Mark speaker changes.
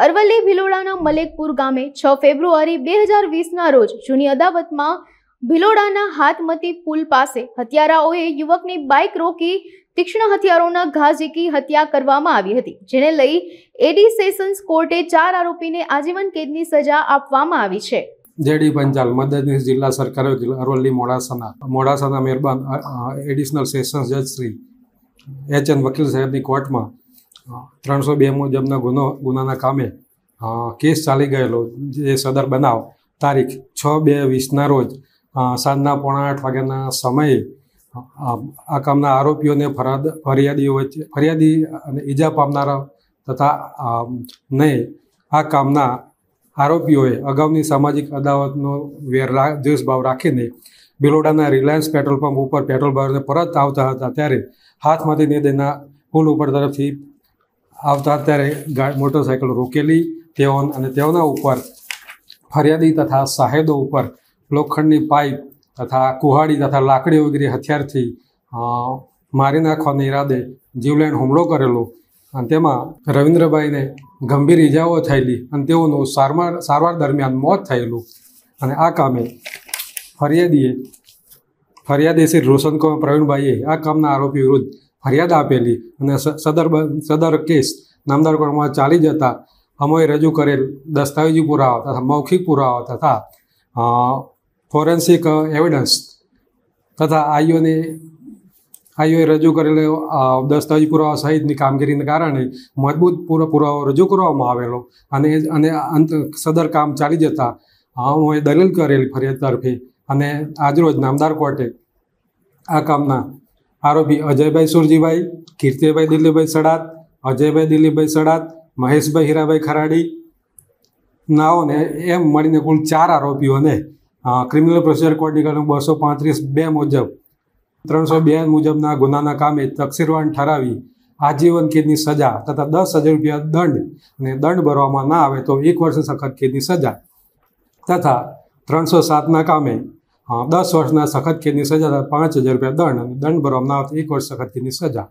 Speaker 1: અરવલ્લી ભિલોડાના મલેકપુર ગામે 6 ફેબ્રુઆરી 2020ના રોજ જૂની અદાવતમાં ભિલોડાના હાથમતી પુલ પાસે હત્યારાઓએ યુવકની બાઇક રોકી તીક્ષ્ણ હથિયારોના ઘા ઝીકી હત્યા કરવામાં આવી હતી, જેને લઈ એડી સેશન્સ કોર્ટે 4 આરોપીને આજીવન કેદની સજા આપવામાં આવી છે।
Speaker 2: જેડી પંચાલ મદદનીશ જિલ્લા સરકારી વકીલ અરવલ્લી મોડાસાના મહેરબાન એડિશનલ સેશન્સ જજ શ્રી HN વકીલ સાહેબની કોર્ટમાં 302 મુજબના ગુનાના કામે કેસ ચાલી ગયેલો, જે સદર બનાવ તારીખ 6/2/20ના રોજ સાંજના 7:45 વાગ્યાના સમયે આ કામના આરોપીઓને ફરિયાદી અને ઈજા પામનારા તથા ને આ કામના આરોપીઓએ અગાઉની સામાજિક અદાવતનો દ્વેષભાવ રાખીને ભિલોડાના રિલાયન્સ પેટ્રોલ પંપ ઉપર પેટ્રોલ ભરીને પરત આવતા હતા, ત્યારે હાથમાંથી નદીના પુલ ઉપર તરફથી આવતા ત્યારે મોટરસાઇકલ રોકેલી તેઓના ઉપર ફરિયાદી તથા શાહેદો ઉપર લોખંડની પાઇપ તથા કુહાડી તથા લાકડી વગેરે હથિયારથી મારી નાખવાના ઈરાદે જીવલેણ હુમલો કરેલો અને તેમાં રવિન્દ્રભાઈને ગંભીર ઈજાઓ થયેલી અને તેઓનું સારવાર દરમિયાન મોત થયેલું। અને આ કામે ફરિયાદી શ્રી રોશનકુમાર પ્રવીણભાઈએ આ કામના આરોપી વિરુદ્ધ ફરિયાદ આપેલી અને સદર કેસ નામદાર કોર્ટમાં ચાલી જતા અમોએ રજૂ કરેલ દસ્તાવેજી પુરાવા તથા મૌખિક પુરાવા તથા ફોરેન્સિક એવિડન્સ તથા આઈઓએ રજૂ કરેલો દસ્તાવેજી પુરાવા સહિતની કામગીરીને કારણે મજબૂત પુરાવો રજૂ કરવામાં આવેલો અને સદર કામ ચાલી જતા અમોએ દલીલ કરેલી ફરિયાદ તરફે અને આજરોજ નામદાર કોર્ટે આ કામના આરોપી અજયભાઈ સુરજીભાઈ, કીર્તિભાઈ દિલીપભાઈ સડાત, અજયભાઈ દિલીપભાઈ સડાત, મહેશભાઈ હીરાભાઈ ખરાડી નાઓને એમ મળીને કુલ 4 આરોપીઓને ક્રિમિનલ પ્રોસિજર કોડની કલમ 235(2) મુજબ 302 મુજબના ગુનાના કામે તકસીરવાન ઠરાવી આજીવન કેદની સજા તથા 10,000 રૂપિયા દંડ અને દંડ ભરવામાં ના આવે તો 1 વર્ષની સખત કેદની સજા તથા 307ના કામે 10 વર્ષના સખત કેદની સજા તથા 5,000 રૂપિયા દંડ અને દંડ ભરવામાં ના આવે તો 1 વર્ષ સખત કેદની સજા।